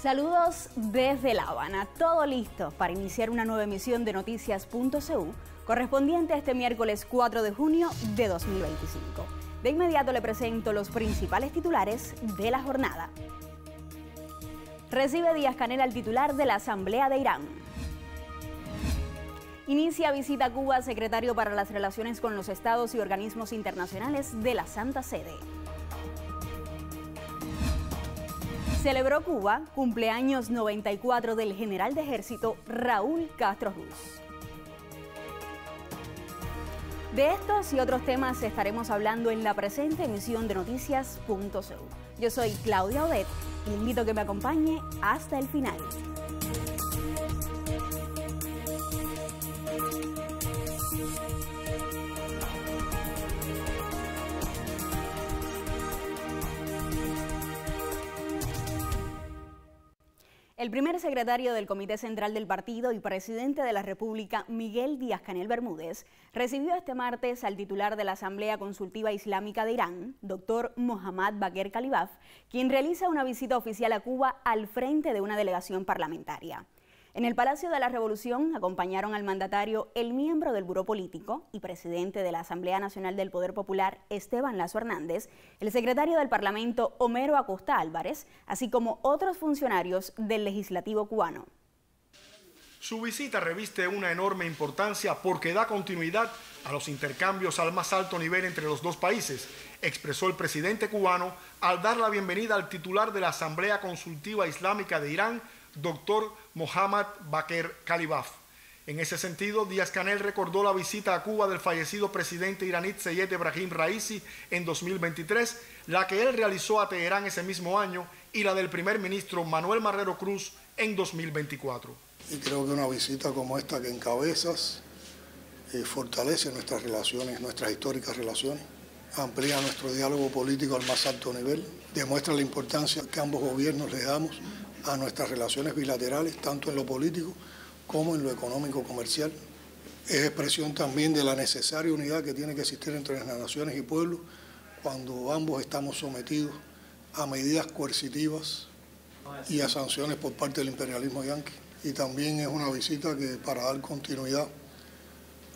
Saludos desde La Habana, todo listo para iniciar una nueva emisión de Noticias.cu correspondiente a este miércoles 4 de junio de 2025. De inmediato le presento los principales titulares de la jornada. Recibe Díaz-Canel al titular de la Asamblea de Irán. Inicia visita a Cuba secretario para las relaciones con los estados y organismos internacionales de la Santa Sede. Celebró Cuba cumpleaños 94 del general de ejército Raúl Castro Ruz. De estos y otros temas estaremos hablando en la presente emisión de Noticias.cu. Yo soy Claudia Odet y le invito a que me acompañe hasta el final. El primer secretario del Comité Central del Partido y presidente de la República, Miguel Díaz-Canel Bermúdez, recibió este martes al titular de la Asamblea Consultiva Islámica de Irán, Dr. Mohammad Baqir Khalibaf, quien realiza una visita oficial a Cuba al frente de una delegación parlamentaria. En el Palacio de la Revolución acompañaron al mandatario el miembro del Buró Político y presidente de la Asamblea Nacional del Poder Popular, Esteban Lazo Hernández, el secretario del Parlamento, Homero Acosta Álvarez, así como otros funcionarios del Legislativo cubano. Su visita reviste una enorme importancia porque da continuidad a los intercambios al más alto nivel entre los dos países, expresó el presidente cubano al dar la bienvenida al titular de la Asamblea Consultiva Islámica de Irán, Dr. Mohammad Baqir Khalibaf. En ese sentido, Díaz-Canel recordó la visita a Cuba del fallecido presidente iraní Seyed Ebrahim Raisi en 2023, la que él realizó a Teherán ese mismo año, y la del primer ministro Manuel Marrero Cruz en 2024. Y creo que una visita como esta que encabezas fortalece nuestras relaciones, nuestras históricas relaciones, amplía nuestro diálogo político al más alto nivel, demuestra la importancia que ambos gobiernos le damos a nuestras relaciones bilaterales, tanto en lo político como en lo económico-comercial. Es expresión también de la necesaria unidad que tiene que existir entre las naciones y pueblos cuando ambos estamos sometidos a medidas coercitivas y a sanciones por parte del imperialismo yanqui. Y también es una visita que para dar continuidad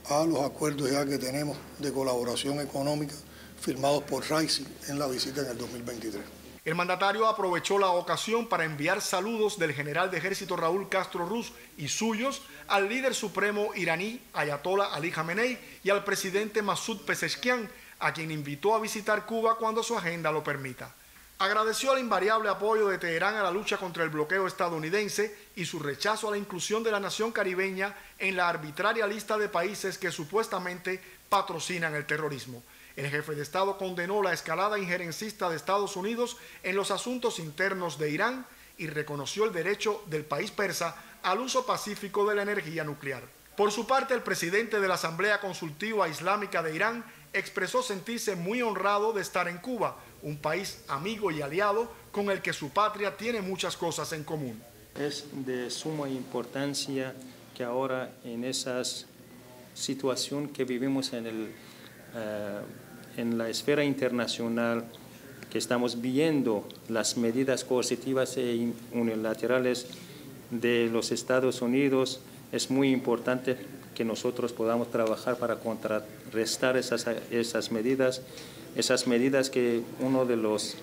a los acuerdos ya que tenemos de colaboración económica firmados por Raisi en la visita en el 2023. El mandatario aprovechó la ocasión para enviar saludos del general de ejército Raúl Castro Ruz y suyos al líder supremo iraní Ayatollah Ali Khamenei y al presidente Masoud Pezeshkian, a quien invitó a visitar Cuba cuando su agenda lo permita. Agradeció el invariable apoyo de Teherán a la lucha contra el bloqueo estadounidense y su rechazo a la inclusión de la nación caribeña en la arbitraria lista de países que supuestamente patrocinan el terrorismo. El jefe de Estado condenó la escalada injerencista de Estados Unidos en los asuntos internos de Irán y reconoció el derecho del país persa al uso pacífico de la energía nuclear. Por su parte, el presidente de la Asamblea Consultiva Islámica de Irán expresó sentirse muy honrado de estar en Cuba, un país amigo y aliado con el que su patria tiene muchas cosas en común. Es de suma importancia que ahora en esa situación que vivimos en la esfera internacional, que estamos viendo las medidas coercitivas e unilaterales de los Estados Unidos, es muy importante que nosotros podamos trabajar para contrarrestar esas medidas que uno de los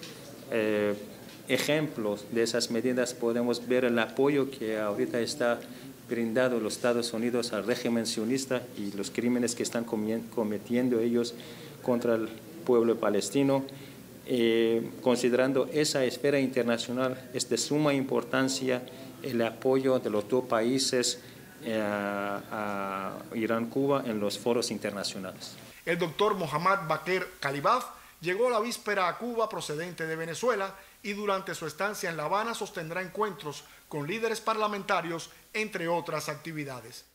ejemplos de esas medidas podemos ver el apoyo que ahorita está brindado los Estados Unidos al régimen sionista y los crímenes que están cometiendo ellos contra el pueblo palestino. Considerando esa esfera internacional, es de suma importancia el apoyo de los dos países a Irán-Cuba en los foros internacionales. El doctor Mohammad Baqir Khalibaf llegó la víspera a Cuba procedente de Venezuela y durante su estancia en La Habana sostendrá encuentros con líderes parlamentarios, entre otras actividades.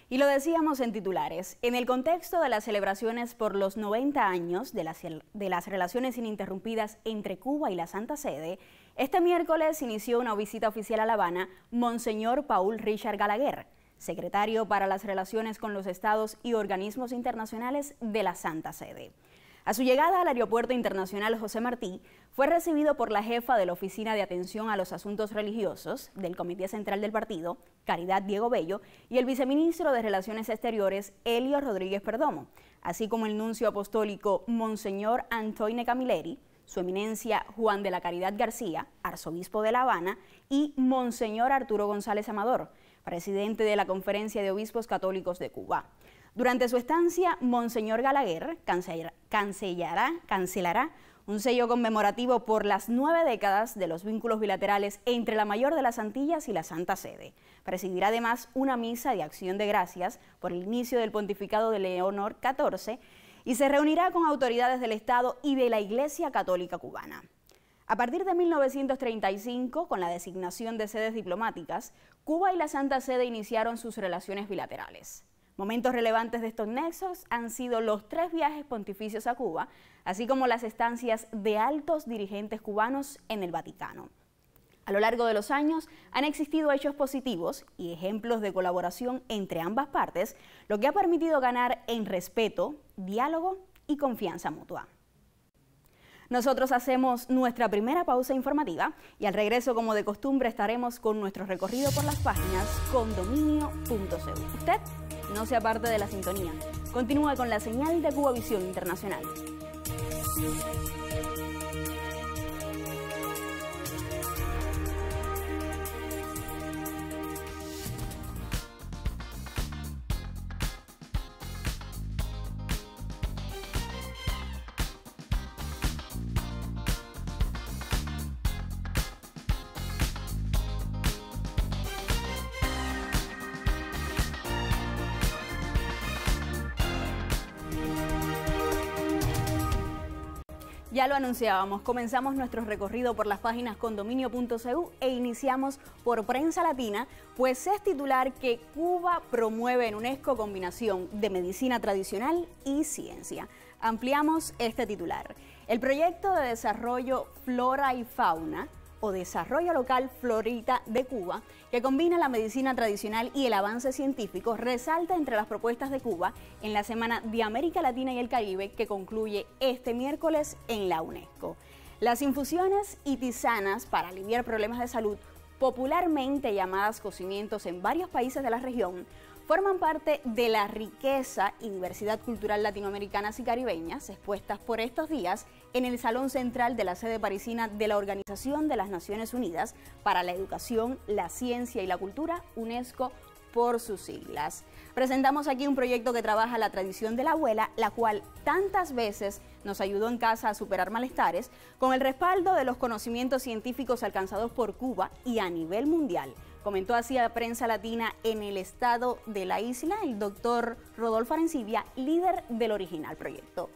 Y lo decíamos en titulares, en el contexto de las celebraciones por los 90 años de las relaciones ininterrumpidas entre Cuba y la Santa Sede, este miércoles inició una visita oficial a La Habana Monseñor Paul Richard Gallagher, secretario para las relaciones con los estados y organismos internacionales de la Santa Sede. A su llegada al Aeropuerto Internacional José Martí, fue recibido por la jefa de la Oficina de Atención a los Asuntos Religiosos del Comité Central del Partido, Caridad Diego Bello, y el viceministro de Relaciones Exteriores, Elio Rodríguez Perdomo, así como el nuncio apostólico Monseñor Antoine Camilleri, Su Eminencia Juan de la Caridad García, arzobispo de La Habana, y Monseñor Arturo González Amador, presidente de la Conferencia de Obispos Católicos de Cuba. Durante su estancia, Monseñor Gallagher cancelará un sello conmemorativo por las 9 décadas de los vínculos bilaterales entre la Mayor de las Antillas y la Santa Sede. Presidirá además una misa de acción de gracias por el inicio del pontificado de Leonor XIV y se reunirá con autoridades del Estado y de la Iglesia Católica Cubana. A partir de 1935, con la designación de sedes diplomáticas, Cuba y la Santa Sede iniciaron sus relaciones bilaterales. Momentos relevantes de estos nexos han sido los 3 viajes pontificios a Cuba, así como las estancias de altos dirigentes cubanos en el Vaticano. A lo largo de los años han existido hechos positivos y ejemplos de colaboración entre ambas partes, lo que ha permitido ganar en respeto, diálogo y confianza mutua. Nosotros hacemos nuestra primera pausa informativa y al regreso, como de costumbre, estaremos con nuestro recorrido por las páginas condominio.cu. Usted no se aparte de la sintonía. Continúa con la señal de Cubavisión Internacional. Ya lo anunciábamos, comenzamos nuestro recorrido por las páginas condominio.cu e iniciamos por Prensa Latina, pues es titular que Cuba promueve en UNESCO combinación de medicina tradicional y ciencia. Ampliamos este titular. El proyecto de desarrollo Flora y Fauna o Desarrollo Local Florita de Cuba, que combina la medicina tradicional y el avance científico, resalta entre las propuestas de Cuba en la Semana de América Latina y el Caribe, que concluye este miércoles en la UNESCO. Las infusiones y tisanas para aliviar problemas de salud, popularmente llamadas cocimientos en varios países de la región, forman parte de la riqueza y diversidad cultural latinoamericanas y caribeñas expuestas por estos días en el Salón Central de la sede parisina de la Organización de las Naciones Unidas para la Educación, la Ciencia y la Cultura, UNESCO por sus siglas. Presentamos aquí un proyecto que trabaja la tradición de la abuela, la cual tantas veces nos ayudó en casa a superar malestares, con el respaldo de los conocimientos científicos alcanzados por Cuba y a nivel mundial. Comentó así a Prensa Latina en el estado de la isla el doctor Rodolfo Arencibia, líder del original proyecto.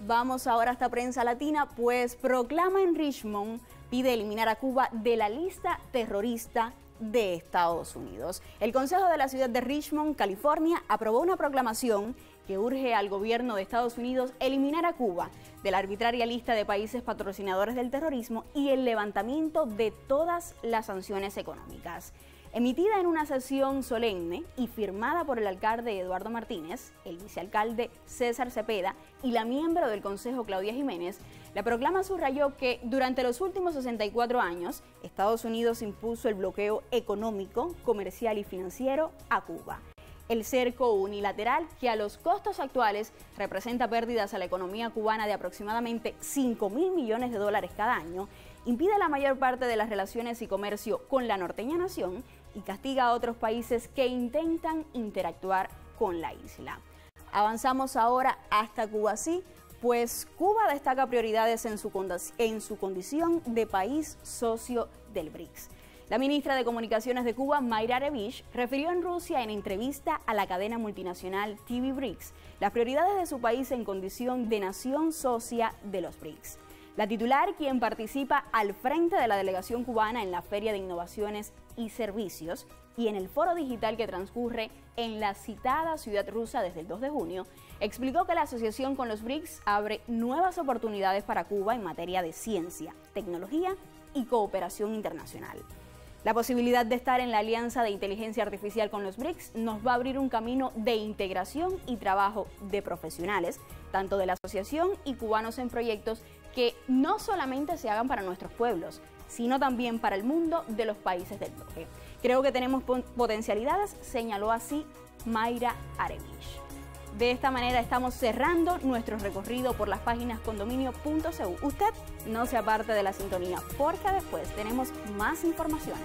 Vamos ahora hasta Prensa Latina, pues proclama en Richmond, pide eliminar a Cuba de la lista terrorista de Estados Unidos. El Consejo de la Ciudad de Richmond, California, aprobó una proclamación que urge al gobierno de Estados Unidos eliminar a Cuba de la arbitraria lista de países patrocinadores del terrorismo y el levantamiento de todas las sanciones económicas. Emitida en una sesión solemne y firmada por el alcalde Eduardo Martínez, el vicealcalde César Cepeda y la miembro del Consejo Claudia Jiménez, la proclama subrayó que durante los últimos 64 años, Estados Unidos impuso el bloqueo económico, comercial y financiero a Cuba. El cerco unilateral, que a los costos actuales representa pérdidas a la economía cubana de aproximadamente $5.000 millones cada año, impide la mayor parte de las relaciones y comercio con la norteña nación y castiga a otros países que intentan interactuar con la isla. Avanzamos ahora hasta Cuba, sí, pues Cuba destaca prioridades en su condición de país socio del BRICS. La ministra de Comunicaciones de Cuba, Mayra Arevich, refirió en Rusia en entrevista a la cadena multinacional TV BRICS las prioridades de su país en condición de nación socia de los BRICS. La titular, quien participa al frente de la delegación cubana en la Feria de Innovaciones y Servicios y en el foro digital que transcurre en la citada ciudad rusa desde el 2 de junio, explicó que la asociación con los BRICS abre nuevas oportunidades para Cuba en materia de ciencia, tecnología y cooperación internacional. La posibilidad de estar en la alianza de inteligencia artificial con los BRICS nos va a abrir un camino de integración y trabajo de profesionales, tanto de la asociación y cubanos en proyectos que no solamente se hagan para nuestros pueblos, sino también para el mundo de los países del bloque. Creo que tenemos potencialidades, señaló así Mayra Arevich. De esta manera estamos cerrando nuestro recorrido por las páginas condominio.cu. Usted no se aparte de la sintonía, porque después tenemos más informaciones.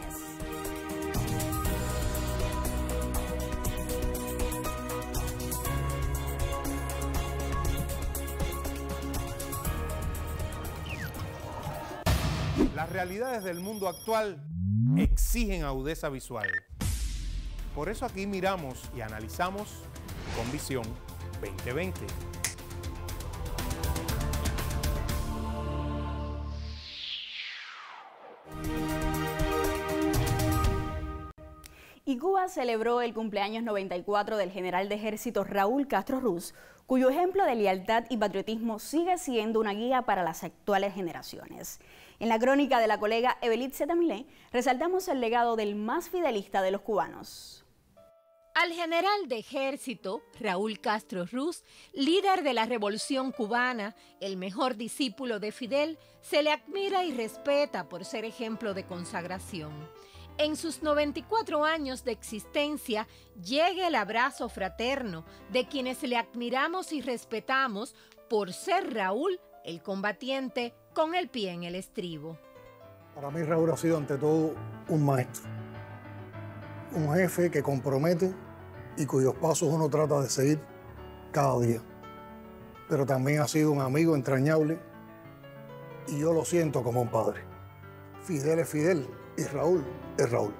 Las realidades del mundo actual exigen agudeza visual. Por eso aquí miramos y analizamos con Visión 2020. Y Cuba celebró el cumpleaños 94 del general de ejército Raúl Castro Ruz, cuyo ejemplo de lealtad y patriotismo sigue siendo una guía para las actuales generaciones. En la crónica de la colega Evelit Zetamilé, resaltamos el legado del más fidelista de los cubanos. Al general de ejército Raúl Castro Ruz, líder de la Revolución Cubana, el mejor discípulo de Fidel, se le admira y respeta por ser ejemplo de consagración. En sus 94 años de existencia, llega el abrazo fraterno de quienes le admiramos y respetamos por ser Raúl, el combatiente con el pie en el estribo. Para mí Raúl ha sido ante todo un maestro, un jefe que compromete y cuyos pasos uno trata de seguir cada día. Pero también ha sido un amigo entrañable y yo lo siento como un padre. Fidel es Fidel y Raúl es Raúl.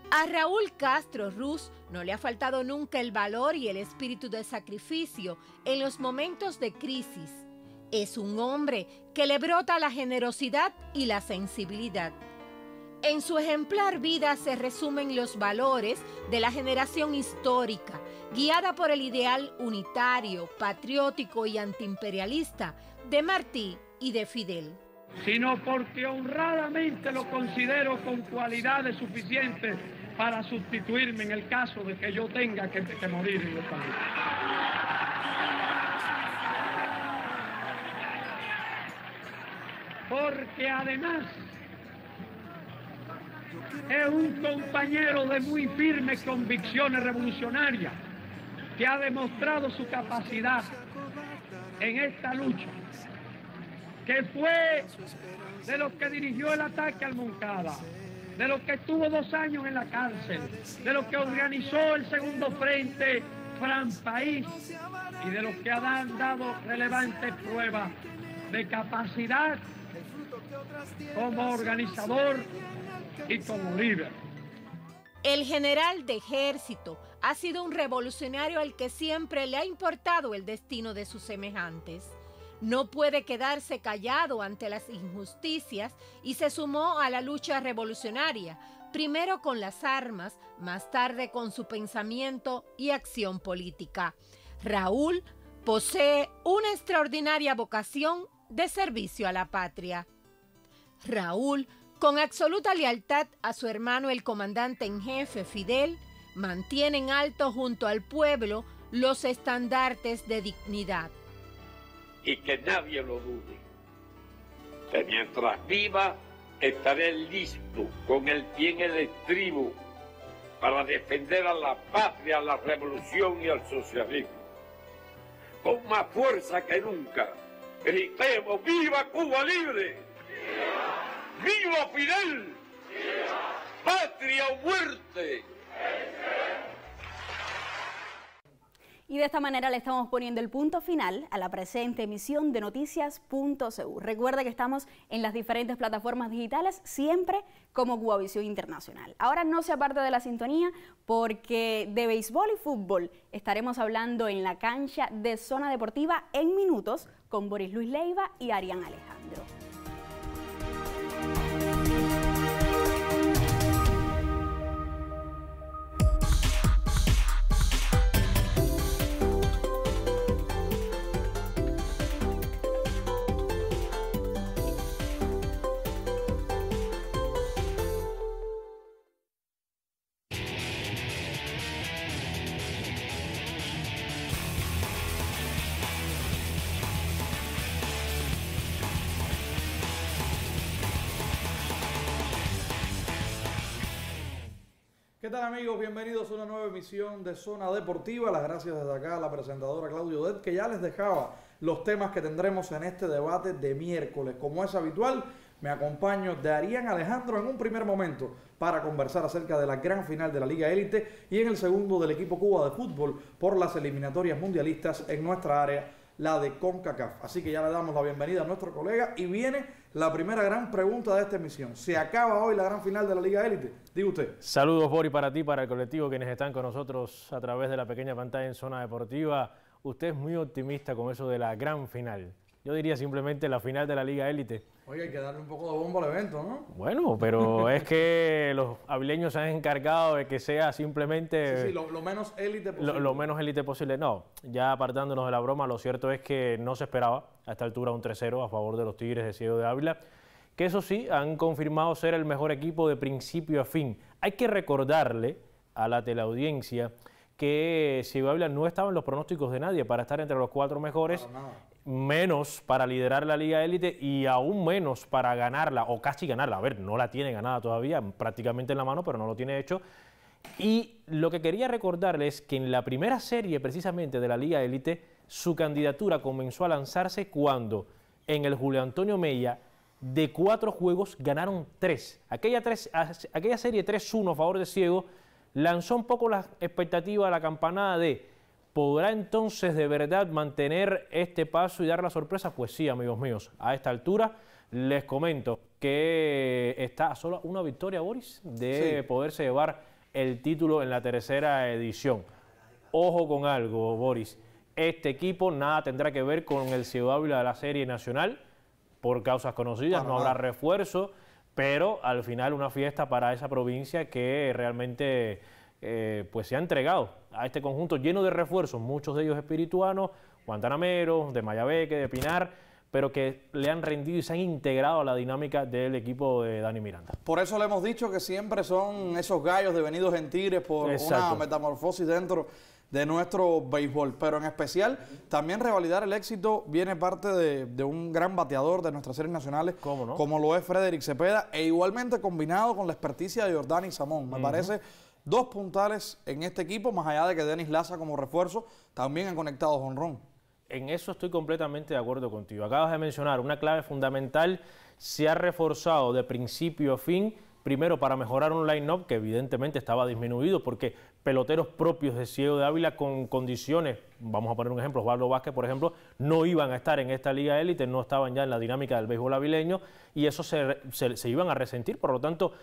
A Raúl Castro Ruz no le ha faltado nunca el valor y el espíritu de sacrificio en los momentos de crisis. Es un hombre que le brota la generosidad y la sensibilidad. En su ejemplar vida se resumen los valores de la generación histórica, guiada por el ideal unitario, patriótico y antiimperialista de Martí y de Fidel. Sino porque honradamente lo considero con cualidades suficientes para sustituirme en el caso de que yo tenga que morir en el país. Porque además es un compañero de muy firmes convicciones revolucionarias que ha demostrado su capacidad en esta lucha, que fue de los que dirigió el ataque al Moncada, de los que estuvo 2 años en la cárcel, de los que organizó el segundo frente Fran País y de los que han dado relevantes pruebas de capacidad como organizador y como líder. El general de ejército ha sido un revolucionario al que siempre le ha importado el destino de sus semejantes. No puede quedarse callado ante las injusticias y se sumó a la lucha revolucionaria, primero con las armas, más tarde con su pensamiento y acción política. Raúl posee una extraordinaria vocación de servicio a la patria. Raúl, con absoluta lealtad a su hermano el comandante en jefe Fidel, mantiene en alto junto al pueblo los estandartes de dignidad. Y que nadie lo dude, que mientras viva estaré listo con el pie en el estribo para defender a la patria, a la revolución y al socialismo. Con más fuerza que nunca, gritemos ¡viva Cuba libre! ¡Viva, ¡Viva Fidel! ¡Viva! ¡Patria o muerte! Y de esta manera le estamos poniendo el punto final a la presente emisión de Noticias.cu. Recuerda que estamos en las diferentes plataformas digitales, siempre como Cubavisión Internacional. Ahora no se aparte de la sintonía, porque de béisbol y fútbol estaremos hablando en la cancha de Zona Deportiva en minutos con Boris Luis Leiva y Arián Alejandro. ¿Qué tal, amigos? Bienvenidos a una nueva emisión de Zona Deportiva. Las gracias desde acá a la presentadora Claudio Det, que ya les dejaba los temas que tendremos en este debate de miércoles. Como es habitual, me acompaño Darían Alejandro en un primer momento para conversar acerca de la gran final de la Liga Élite y en el segundo del equipo Cuba de fútbol por las eliminatorias mundialistas en nuestra área, la de CONCACAF. Así que ya le damos la bienvenida a nuestro colega y viene la primera gran pregunta de esta emisión. ¿Se acaba hoy la gran final de la Liga Élite? Diga usted. Saludos, Boris, para ti, para el colectivo, quienes están con nosotros a través de la pequeña pantalla en Zona Deportiva. Usted es muy optimista con eso de la gran final. Yo diría simplemente la final de la Liga Élite. Oye, hay que darle un poco de bombo al evento, ¿no? Bueno, pero es que los avileños se han encargado de que sea simplemente... Sí, lo menos élite posible. Lo menos élite posible. No, ya apartándonos de la broma, lo cierto es que no se esperaba a esta altura un 3-0 a favor de los Tigres de Ciego de Ávila, que eso sí, han confirmado ser el mejor equipo de principio a fin. Hay que recordarle a la teleaudiencia que Ciego de Ávila no estaba en los pronósticos de nadie para estar entre los 4 mejores, menos para liderar la Liga Élite y aún menos para ganarla, o casi ganarla. A ver, no la tiene ganada todavía, prácticamente en la mano, pero no lo tiene hecho. Y lo que quería recordarles es que en la primera serie precisamente de la Liga Élite, su candidatura comenzó a lanzarse cuando en el Julio Antonio Mella, de 4 juegos, ganaron 3. Aquella serie 3-1 a favor de Ciego lanzó un poco la expectativa, la campanada de ¿podrá entonces de verdad mantener este paso y dar la sorpresa? Pues sí, amigos míos, a esta altura les comento que está a solo una victoria, Boris, de poderse llevar el título en la tercera edición. Ojo con algo, Boris, este equipo nada tendrá que ver con el Ciego de Ávila de la Serie Nacional, por causas conocidas, no habrá refuerzo, pero al final una fiesta para esa provincia que realmente pues se ha entregado a este conjunto lleno de refuerzos, muchos de ellos espirituanos, guantanameros, de Mayabeque, de Pinar, pero que le han rendido y se han integrado a la dinámica del equipo de Dani Miranda. Por eso le hemos dicho que siempre son esos gallos devenidos en tigres por una metamorfosis dentro de nuestro béisbol, pero en especial también revalidar el éxito viene parte de un gran bateador de nuestras series nacionales, como lo es Frederick Cepeda, e igualmente combinado con la experticia de Jordani Samón. Me parece 2 puntales en este equipo, más allá de que Denis Laza como refuerzo también han conectado jonrón. En eso estoy completamente de acuerdo contigo. Acabas de mencionar una clave fundamental, se ha reforzado de principio a fin, primero para mejorar un line-up que evidentemente estaba disminuido porque peloteros propios de Ciego de Ávila con condiciones, vamos a poner un ejemplo, Osvaldo Vázquez, por ejemplo, no iban a estar en esta Liga Élite, no estaban ya en la dinámica del béisbol avileño y eso se iban a resentir, por lo tanto,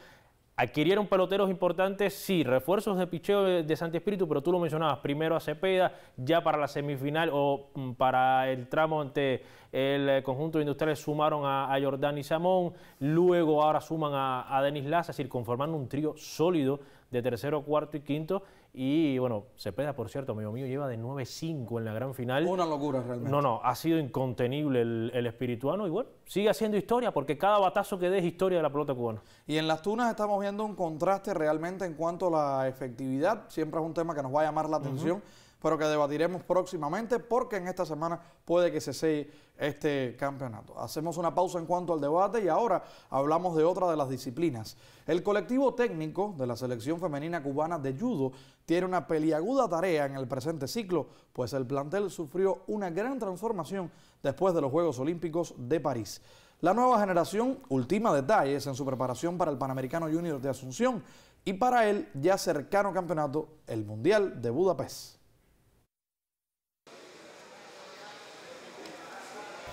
adquirieron peloteros importantes, sí, refuerzos de picheo de Santi Espíritu, pero tú lo mencionabas, primero a Cepeda, ya para la semifinal o para el tramo ante el conjunto de industriales sumaron a Jordani Samón, luego ahora suman a Denis Laza, es decir, conformando un trío sólido de tercero, cuarto y quinto. Y bueno, Cepeda, por cierto, amigo mío, lleva de 9-5 en la gran final. Una locura realmente. No, ha sido incontenible el espirituano y bueno, sigue haciendo historia porque cada batazo que dé es historia de la pelota cubana. Y en las tunas estamos viendo un contraste realmente en cuanto a la efectividad. Siempre es un tema que nos va a llamar la atención, pero que debatiremos próximamente porque en esta semana puede que se selle este campeonato. Hacemos una pausa en cuanto al debate y ahora hablamos de otra de las disciplinas. El colectivo técnico de la selección femenina cubana de judo tiene una peliaguda tarea en el presente ciclo, pues el plantel sufrió una gran transformación después de los Juegos Olímpicos de París. La nueva generación ultima detalles en su preparación para el Panamericano Junior de Asunción y para el ya cercano campeonato, el Mundial de Budapest.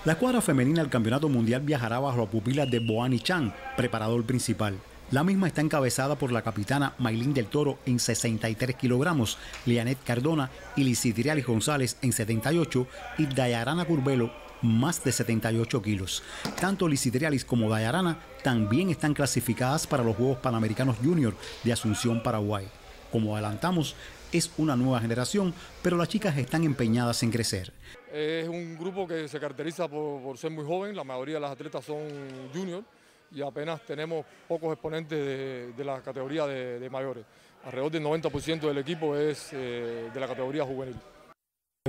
La escuadra femenina del Campeonato Mundial viajará bajo la pupila de Boani Chan, preparador principal. La misma está encabezada por la capitana Maylin del Toro en 63 kilogramos, Lianet Cardona y Lisidrialis González en 78 y Dayarana Curbelo más de 78 kilos. Tanto Lisidrialis como Dayarana también están clasificadas para los Juegos Panamericanos Junior de Asunción, Paraguay. Como adelantamos, es una nueva generación, pero las chicas están empeñadas en crecer. Es un grupo que se caracteriza por ser muy joven, la mayoría de las atletas son junior y apenas tenemos pocos exponentes de la categoría de mayores. Alrededor del 90% del equipo es de la categoría juvenil.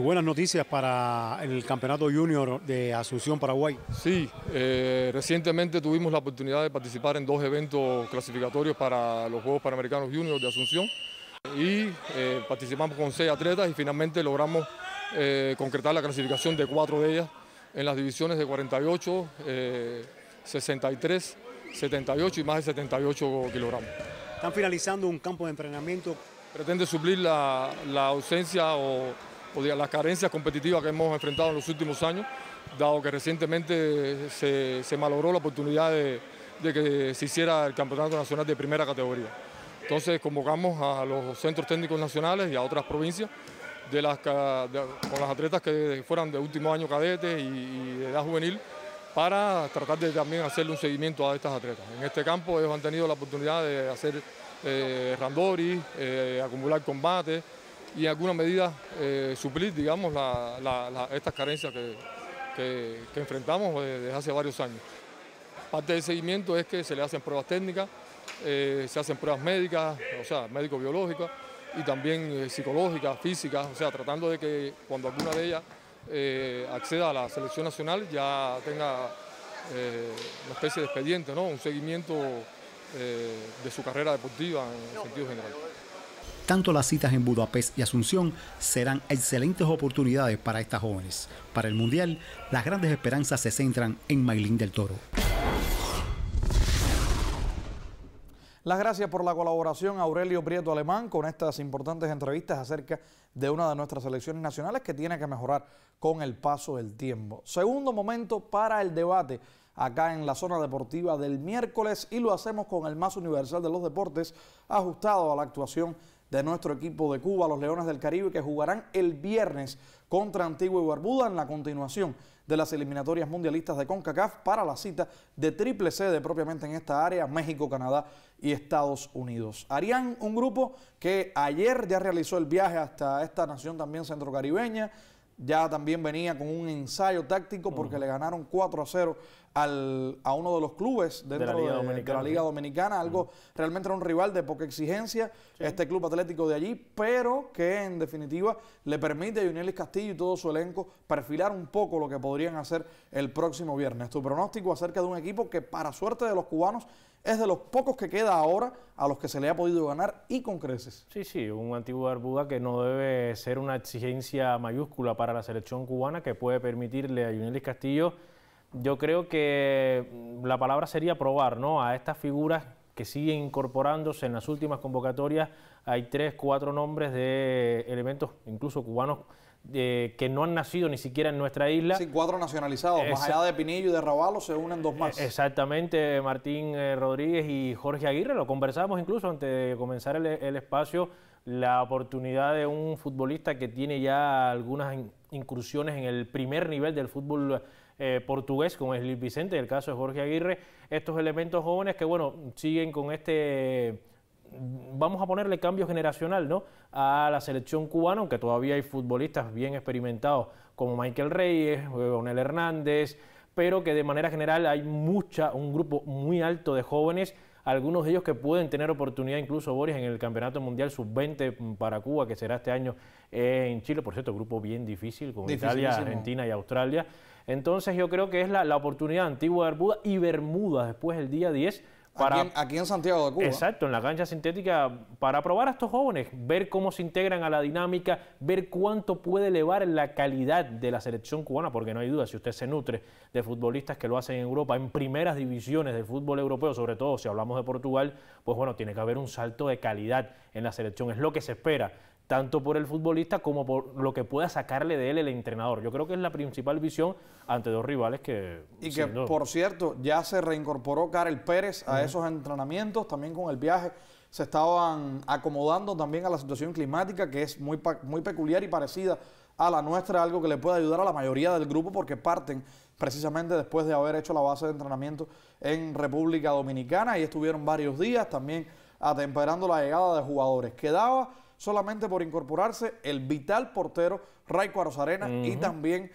Buenas noticias para el Campeonato Junior de Asunción, Paraguay. Sí, recientemente tuvimos la oportunidad de participar en 2 eventos clasificatorios para los Juegos Panamericanos Junior de Asunción y participamos con 6 atletas y finalmente logramos concretar la clasificación de 4 de ellas en las divisiones de 48, 63, 78 y más de 78 kilogramos. Están finalizando un campo de entrenamiento. Pretende suplir la ausencia o las carencias competitivas que hemos enfrentado en los últimos años, dado que recientemente se malogró la oportunidad de que se hiciera el Campeonato Nacional de primera categoría. Entonces convocamos a los centros técnicos nacionales y a otras provincias con las atletas que fueran de último año cadetes y de edad juvenil para tratar de también hacerle un seguimiento a estas atletas. En este campo ellos han tenido la oportunidad de hacer randori, acumular combate y en alguna medida suplir, digamos, estas carencias que enfrentamos desde hace varios años. Parte del seguimiento es que se le hacen pruebas técnicas, se hacen pruebas médicas, o sea, médico-biológicas y también psicológicas, físicas, o sea, tratando de que cuando alguna de ellas acceda a la selección nacional ya tenga una especie de expediente, ¿no? Un seguimiento de su carrera deportiva en sentido general. Tanto las citas en Budapest y Asunción serán excelentes oportunidades para estas jóvenes. Para el Mundial, las grandes esperanzas se centran en Maylin del Toro. Las gracias por la colaboración a Aurelio Prieto Alemán con estas importantes entrevistas acerca de una de nuestras selecciones nacionales que tiene que mejorar con el paso del tiempo. Segundo momento para el debate acá en la zona deportiva del miércoles y lo hacemos con el más universal de los deportes, ajustado a la actuación de nuestro equipo de Cuba, los Leones del Caribe, que jugarán el viernes contra Antigua y Barbuda en la continuación de las eliminatorias mundialistas de CONCACAF para la cita de triple sede propiamente en esta área, México, Canadá y Estados Unidos. Harían un grupo que ayer ya realizó el viaje hasta esta nación también centrocaribeña, ya también venía con un ensayo táctico porque le ganaron 4-0 a uno de los clubes dentro de la Liga Dominicana, algo realmente era un rival de poca exigencia, este club atlético de allí, pero que en definitiva le permite a Yunielis Castillo y todo su elenco perfilar un poco lo que podrían hacer el próximo viernes. Tu pronóstico acerca de un equipo que para suerte de los cubanos es de los pocos que queda ahora a los que se le ha podido ganar y con creces. Sí, un Antigua Barbuda que no debe ser una exigencia mayúscula para la selección cubana, que puede permitirle a Yunielis Castillo. Yo creo que la palabra sería probar, ¿no? A estas figuras que siguen incorporándose en las últimas convocatorias. Hay 3, 4 nombres de elementos, incluso cubanos, que no han nacido ni siquiera en nuestra isla. Sí, 4 nacionalizados, más allá de Pinillo y de Ravalo se unen 2 más. Exactamente, Martín Rodríguez y Jorge Aguirre, lo conversamos incluso antes de comenzar el espacio, la oportunidad de un futbolista que tiene ya algunas incursiones en el primer nivel del fútbol portugués, como es Luis Vicente, el caso de Jorge Aguirre, estos elementos jóvenes que, bueno, siguen con vamos a ponerle cambio generacional, ¿no?, a la selección cubana, aunque todavía hay futbolistas bien experimentados como Michael Reyes, Onel Hernández, pero que de manera general hay un grupo muy alto de jóvenes, algunos de ellos que pueden tener oportunidad incluso, Boris, en el Campeonato Mundial Sub-20 para Cuba, que será este año en Chile, por cierto, grupo bien difícil, con Italia, Argentina y Australia. Entonces yo creo que es la oportunidad de Antigua Barbuda y Bermuda después el día 10 aquí en Santiago de Cuba. Exacto, en la cancha sintética, para probar a estos jóvenes, ver cómo se integran a la dinámica, ver cuánto puede elevar la calidad de la selección cubana, porque no hay duda, si usted se nutre de futbolistas que lo hacen en Europa, en primeras divisiones del fútbol europeo, sobre todo si hablamos de Portugal, pues bueno, tiene que haber un salto de calidad en la selección, es lo que se espera, tanto por el futbolista como por lo que pueda sacarle de él el entrenador. Yo creo que es la principal visión ante 2 rivales que... Y que, por cierto, ya se reincorporó Karel Pérez a esos entrenamientos, también con el viaje se estaban acomodando también a la situación climática, que es muy peculiar y parecida a la nuestra, algo que le puede ayudar a la mayoría del grupo, porque parten precisamente después de haber hecho la base de entrenamiento en República Dominicana, y estuvieron varios días también atemperando la llegada de jugadores. Quedaba solamente por incorporarse el vital portero Raico Arozarena y también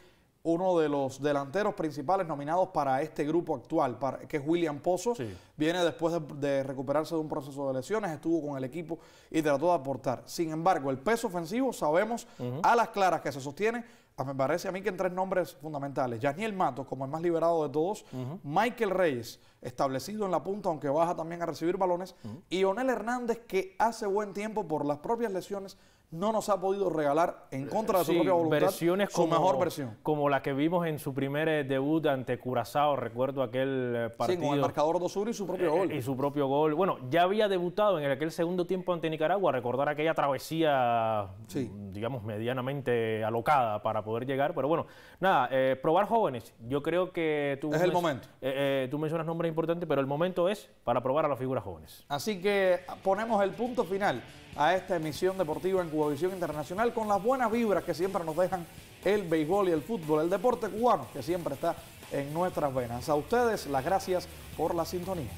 uno de los delanteros principales nominados para este grupo actual, que es William Pozo. Sí. Viene después de recuperarse de un proceso de lesiones, estuvo con el equipo y trató de aportar. Sin embargo, el peso ofensivo sabemos a las claras que se sostiene. Me parece a mí que en 3 nombres fundamentales: Yaniel Matos, como el más liberado de todos, Michael Reyes, establecido en la punta, aunque baja también a recibir balones, y Onel Hernández, que hace buen tiempo por las propias lesiones no nos ha podido regalar, en contra de su propia voluntad, su mejor versión. Como la que vimos en su primer debut ante Curazao, recuerdo aquel partido. Sí, con el marcador 2-1 y su propio gol. Y su propio gol. Bueno, ya había debutado en aquel segundo tiempo ante Nicaragua, recordar aquella travesía, digamos, medianamente alocada para poder llegar, pero bueno, nada, probar jóvenes. Yo creo que tú... Es el momento. Tú mencionas nombres importantes, pero el momento es para probar a las figuras jóvenes. Así que ponemos el punto final a esta emisión deportiva en Cubavisión Internacional con las buenas vibras que siempre nos dejan el béisbol y el fútbol, el deporte cubano que siempre está en nuestras venas. A ustedes las gracias por la sintonía.